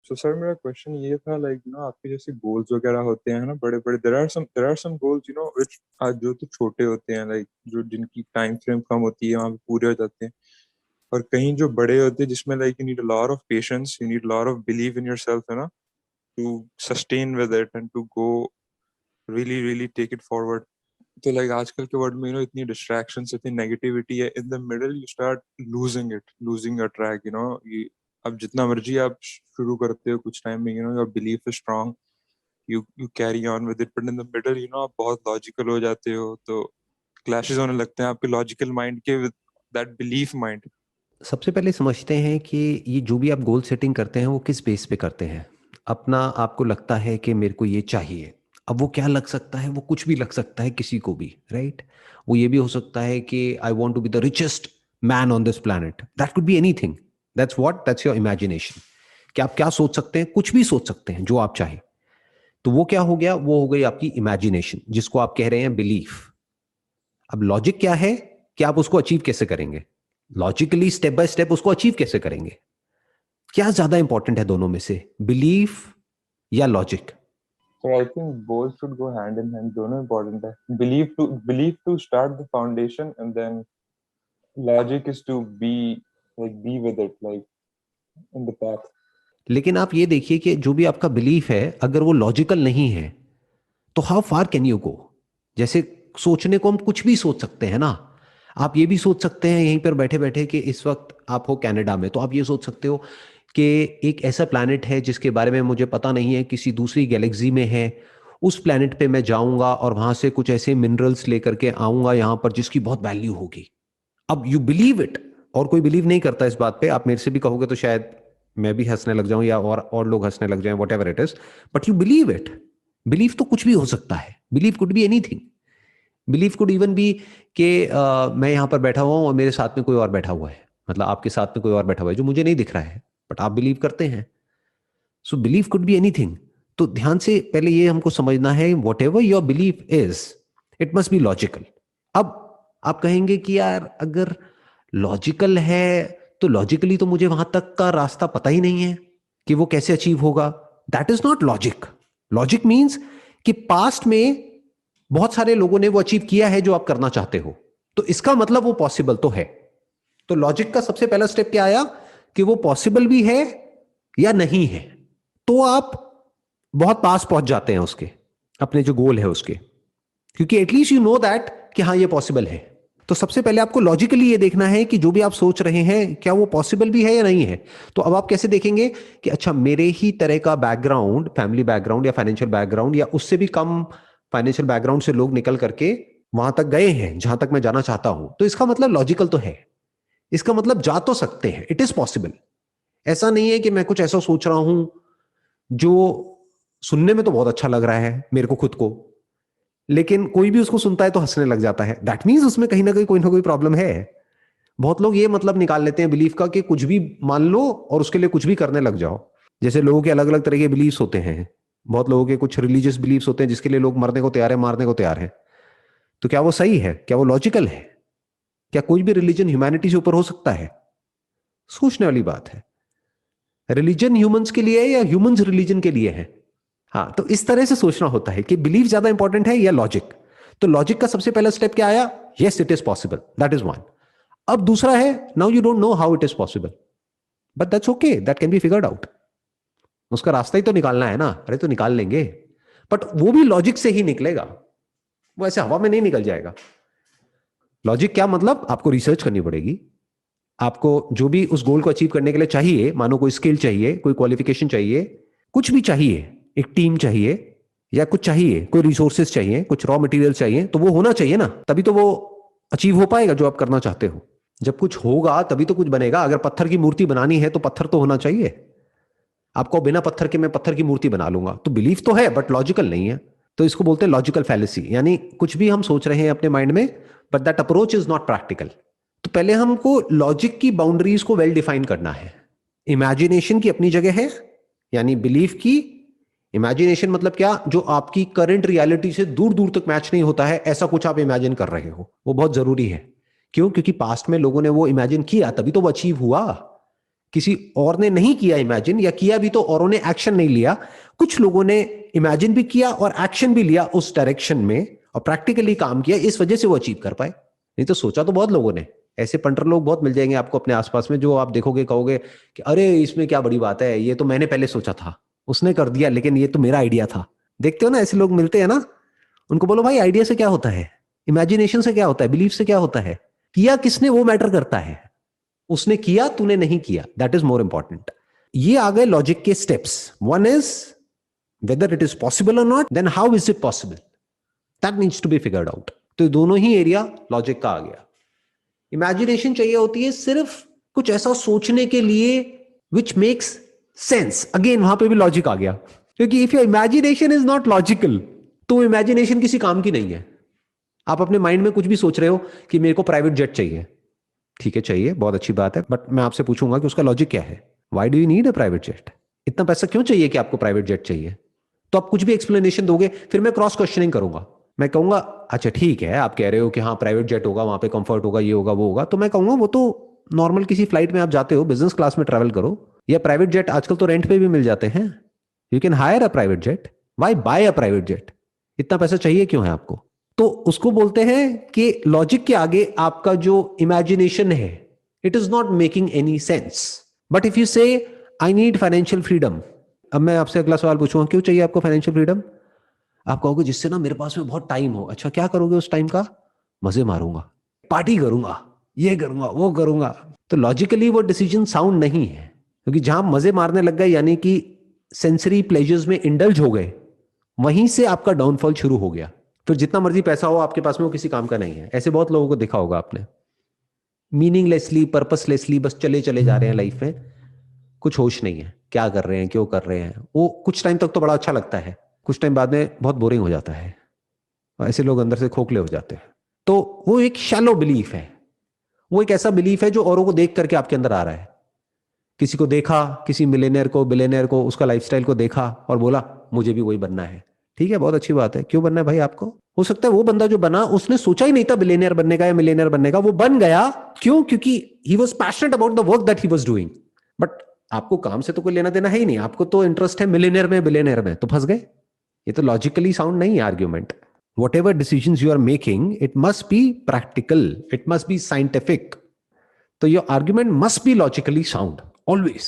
So sir मेरा question ये था लाइक आपके जैसे गोल्स वगैरह होते हैं ना बड़े बड़े, there are some goals which जो तो छोटे होते हैं, लाइक जो जिनकी टाइम फ्रेम कम होती है वहाँ पे पूरे हो जाते हैं। और कहीं जो बड़े होते हैं जिसमें like you need a lot of patience, you need lot of believe in yourself, है ना, to sustain with it and to go really really take it forward. तो लाइक आजकल के वर्ल्ड में इतनी डिस्ट्रैक्शंस, इतनी नेगेटिविटी है, in the middle you start losing your track, ये अब जितना मर्जी आप शुरू करते हो कुछ टाइम में, your belief is strong, you carry on with it, but in the middle आप बहुत लॉजिकल हो जाते हो, तो क्लैशेस होने लगते हैं आपके लॉजिकल माइंड के विद दैट बिलीफ माइंड। सबसे पहले समझते हैं कि ये जो भी आप गोल सेटिंग करते हैं वो किस बेस पे करते हैं। अपना आपको लगता है कि मेरे को ये चाहिए। अब वो क्या लग सकता है, वो कुछ भी लग सकता है किसी को भी, राइट। वो ये भी हो सकता है कि I want to be the richest man on this planet. That could be anything. That's your imagination. कि आप क्या सोच सकते हैं, कुछ भी सोच सकते हैं जो आप चाहें। तो वो क्या हो गया, वो हो गई आपकी इमेजिनेशन, जिसको आप कह रहे हैं बिलीफ। अब लॉजिक क्या है कि आप उसको अचीव कैसे करेंगे, लॉजिकली स्टेप बाय स्टेप उसको अचीव कैसे करेंगे। क्या ज्यादा इंपॉर्टेंट है दोनों में से, बिलीफ या logic? So I think both should go hand in hand, दोनों important है। believe to start the foundation, and then logic is to be with it, like in the path. लेकिन आप ये देखिए कि जो भी आपका बिलीफ है अगर वो लॉजिकल नहीं है तो how far can you go. जैसे सोचने को हम कुछ भी सोच सकते हैं ना। आप ये भी सोच सकते हैं यहीं पर बैठे बैठे कि इस वक्त आप हो कनाडा में, तो आप ये सोच सकते हो कि एक ऐसा प्लैनेट है जिसके बारे में मुझे पता नहीं है, किसी दूसरी गैलेक्सी में है। उस प्लैनेट पे मैं जाऊंगा और वहां से कुछ ऐसे मिनरल्स लेकर के आऊंगा यहां पर जिसकी बहुत वैल्यू होगी। अब यू बिलीव इट। और कोई बिलीव नहीं करता इस बात पे। आप मेरे से भी कहोगे तो शायद मैं भी हंसने लग जाऊं या और लोग हंसने लग जाएं, what ever it is. But you believe it. Believe तो कुछ भी हो सकता है। Believe could be anything. Believe could even be कि मैं यहां पर बैठा हुआ हूं और मेरे साथ में कोई और बैठा हुआ है। मतलब आपके साथ में कोई और बैठा हुआ है जो मुझे नहीं दिख रहा है, बट आप बिलीव करते हैं। So believe could be anything. तो ध्यान से पहले ये हमको समझना है, what ever your believe is, it must be logical. अब आप कहेंगे कि यार अगर लॉजिकल है तो लॉजिकली तो मुझे वहां तक का रास्ता पता ही नहीं है कि वो कैसे अचीव होगा। That is not logic. Logic means कि पास्ट में बहुत सारे लोगों ने वो अचीव किया है जो आप करना चाहते हो, तो इसका मतलब वो पॉसिबल तो है। तो लॉजिक का सबसे पहला स्टेप क्या आया कि वो पॉसिबल भी है या नहीं है। तो आप बहुत पास पहुंच जाते हैं उसके, अपने जो गोल है उसके, क्योंकि एटलीस्ट यू नो दैट कि हाँ ये पॉसिबल है। तो सबसे पहले आपको लॉजिकली ये देखना है कि जो भी आप सोच रहे हैं क्या वो पॉसिबल भी है या नहीं है। तो अब आप कैसे देखेंगे कि अच्छा मेरे ही तरह का बैकग्राउंड, फैमिली बैकग्राउंड या फाइनेंशियल बैकग्राउंड या उससे भी कम फाइनेंशियल बैकग्राउंड से लोग निकल करके वहां तक गए हैं जहां तक मैं जाना चाहता हूं, तो इसका मतलब लॉजिकल तो है। इसका मतलब जा तो सकते हैं, इट इज पॉसिबल। ऐसा नहीं है कि मैं कुछ ऐसा सोच रहा हूं जो सुनने में तो बहुत अच्छा लग रहा है मेरे को खुद को, लेकिन कोई भी उसको सुनता है तो हंसने लग जाता है। दैट मीन्स उसमें कहीं ना कोई प्रॉब्लम है। बहुत लोग ये मतलब निकाल लेते हैं बिलीफ का कि कुछ भी मान लो और उसके लिए कुछ भी करने लग जाओ। जैसे लोगों के अलग अलग तरह के बिलीव्स होते हैं। बहुत लोगों के कुछ रिलीजियस बिलीव्स होते हैं जिसके लिए लोग मरने को तैयार है, मारने को तैयार है। तो क्या वो सही है, क्या वो लॉजिकल है? क्या कोई भी रिलीजन ह्यूमैनिटी से ऊपर हो सकता है? सोचने वाली बात है। रिलीजन ह्यूमंस के लिए है या ह्यूमंस रिलीजन के लिए है? हाँ, तो इस तरह से सोचना होता है कि बिलीफ ज्यादा इंपॉर्टेंट है या लॉजिक। तो लॉजिक का सबसे पहला स्टेप क्या आया? Yes it is possible, that is one. अब दूसरा है, now you don't know how it is possible, but that's okay, that can be figured out. उसका रास्ता ही तो निकालना है ना। अरे तो निकाल लेंगे, बट वो भी लॉजिक से ही निकलेगा। वो ऐसे हवा में नहीं निकल जाएगा। लॉजिक क्या मतलब? आपको रिसर्च करनी पड़ेगी। आपको जो भी उस गोल को अचीव करने के लिए चाहिए, मानो कोई स्किल चाहिए, कोई क्वालिफिकेशन चाहिए, कुछ भी चाहिए, एक टीम चाहिए या कुछ चाहिए, कोई रिसोर्सेज चाहिए, कुछ रॉ मटेरियल चाहिए, तो वो होना चाहिए ना, तभी तो वो अचीव हो पाएगा जो आप करना चाहते हो। जब कुछ होगा तभी तो कुछ बनेगा। अगर पत्थर की मूर्ति बनानी है तो पत्थर तो होना चाहिए। आपको बिना पत्थर के मैं पत्थर की मूर्ति बना लूंगा, तो बिलीफ तो है बट लॉजिकल नहीं है। तो इसको बोलते हैं लॉजिकल फैलेसी, यानी कुछ भी हम सोच रहे हैं अपने माइंड में but that approach is not practical. तो पहले हमको लॉजिक की बाउंड्रीज को वेल डिफाइन करना है। इमेजिनेशन की अपनी जगह है, यानी बिलीफ की। इमेजिनेशन मतलब क्या? जो आपकी करंट रियलिटी से दूर दूर तक मैच नहीं होता है, ऐसा कुछ आप इमेजिन कर रहे हो, वो बहुत जरूरी है। क्यों? क्योंकि पास्ट में लोगों ने वो इमेजिन किया तभी तो वो अचीव हुआ। किसी और ने नहीं किया इमेजिन, या किया भी तो औरों ने एक्शन नहीं लिया। कुछ लोगों ने इमेजिन भी किया और एक्शन भी लिया उस डायरेक्शन में, और प्रैक्टिकली काम किया, इस वजह से वो अचीव कर पाए। नहीं तो सोचा तो बहुत लोगों ने। ऐसे पंटर लोग बहुत मिल जाएंगे आपको अपने आसपास में, जो आप देखोगे कहोगे कि अरे इसमें क्या बड़ी बात है, ये तो मैंने पहले सोचा था, उसने कर दिया, लेकिन ये तो मेरा आइडिया था। देखते हो ना, ऐसे लोग मिलते हैं ना। उनको बोलो भाई आइडिया से क्या होता है, इमेजिनेशन से क्या होता है, बिलीफ से क्या होता है, किया किसने वो मैटर करता है। उसने किया, तूने नहीं किया, दैट इज मोर इंपॉर्टेंट। ये आ गए लॉजिक के steps. One is whether it is possible और not, then how is it possible, that needs to be figured out. तो दोनों ही एरिया लॉजिक का आ गया। इमेजिनेशन चाहिए होती है सिर्फ कुछ ऐसा सोचने के लिए विच मेक्स सेंस। अगेन वहां पे भी लॉजिक आ गया, क्योंकि if your imagination is not logical, तो इमेजिनेशन किसी काम की नहीं है। आप अपने माइंड में कुछ भी सोच रहे हो कि मेरे को प्राइवेट जेट चाहिए, ठीक है चाहिए, बहुत अच्छी बात है, बट मैं आपसे पूछूंगा कि उसका लॉजिक क्या है। Why do you need a private jet? इतना पैसा क्यों चाहिए कि आपको प्राइवेट जेट चाहिए? तो आप कुछ भी एक्सप्लेनेशन दोगे, फिर मैं क्रॉस क्वेश्चनिंग करूंगा। मैं कहूंगा अच्छा ठीक है, आप कह रहे हो कि हाँ प्राइवेट जेट होगा, वहां पे कंफर्ट होगा, ये होगा वो होगा, तो मैं कहूंगा वो तो नॉर्मल किसी फ्लाइट में आप जाते हो, बिजनेस क्लास में ट्रैवल करो, या प्राइवेट जेट आजकल तो रेंट पे भी मिल जाते हैं। You can hire a private jet, why buy a private jet? इतना पैसा चाहिए क्यों है आपको? तो उसको बोलते हैं कि लॉजिक के आगे आपका जो इमेजिनेशन है, it is not making any sense. But if you से आई नीड फाइनेंशियल फ्रीडम, अब मैं आपसे अगला सवाल पूछूंगा, क्यों चाहिए आपको फाइनेंशियल फ्रीडम? आप कहोगे जिससे ना मेरे पास में बहुत टाइम हो। अच्छा क्या करोगे उस टाइम का? मजे मारूंगा, पार्टी करूंगा, ये करूंगा, वो करूंगा। तो लॉजिकली वो डिसीजन साउंड नहीं है, क्योंकि जहां मजे मारने लग गए, यानी कि सेंसरी प्लेजर्स में इंडल्ज हो गए, वहीं से आपका डाउनफॉल शुरू हो गया। फिर जितना मर्जी पैसा हो आपके पास में, वो किसी काम का नहीं है। ऐसे बहुत लोगों को देखा होगा आपने, मीनिंगलेसली, पर्पसलेसली बस चले चले जा रहे हैं लाइफ में, कुछ होश नहीं है क्या कर रहे हैं, क्यों कर रहे हैं। वो कुछ टाइम तक तो बड़ा अच्छा लगता है, कुछ टाइम बाद में बहुत बोरिंग हो जाता है, और ऐसे लोग अंदर से खोखले हो जाते हैं। तो वो एक शैलो बिलीफ है, वो एक ऐसा बिलीफ है जो औरों को देख करके आपके अंदर आ रहा है। किसी को देखा, किसी मिलेनियर को, बिलेनियर को, उसका लाइफस्टाइल को देखा और बोला मुझे भी वही बनना है। ठीक है, बहुत अच्छी बात है, क्यों बनना है भाई आपको? हो सकता है वो बंदा जो बना, उसने सोचा ही नहीं था बिलेनियर बनने का या मिलेनियर बनने का, वो बन गया। क्यों? क्योंकि he was passionate about the work that he was doing. But आपको काम से तो कोई लेना देना है ही नहीं, आपको तो इंटरेस्ट है मिलेनियर में, बिलेनियर में, तो फंस गए। ये तो लॉजिकली साउंड नहीं है argument. Whatever decisions you are making, it must be practical, it must be scientific. So your argument must be logically sound, always.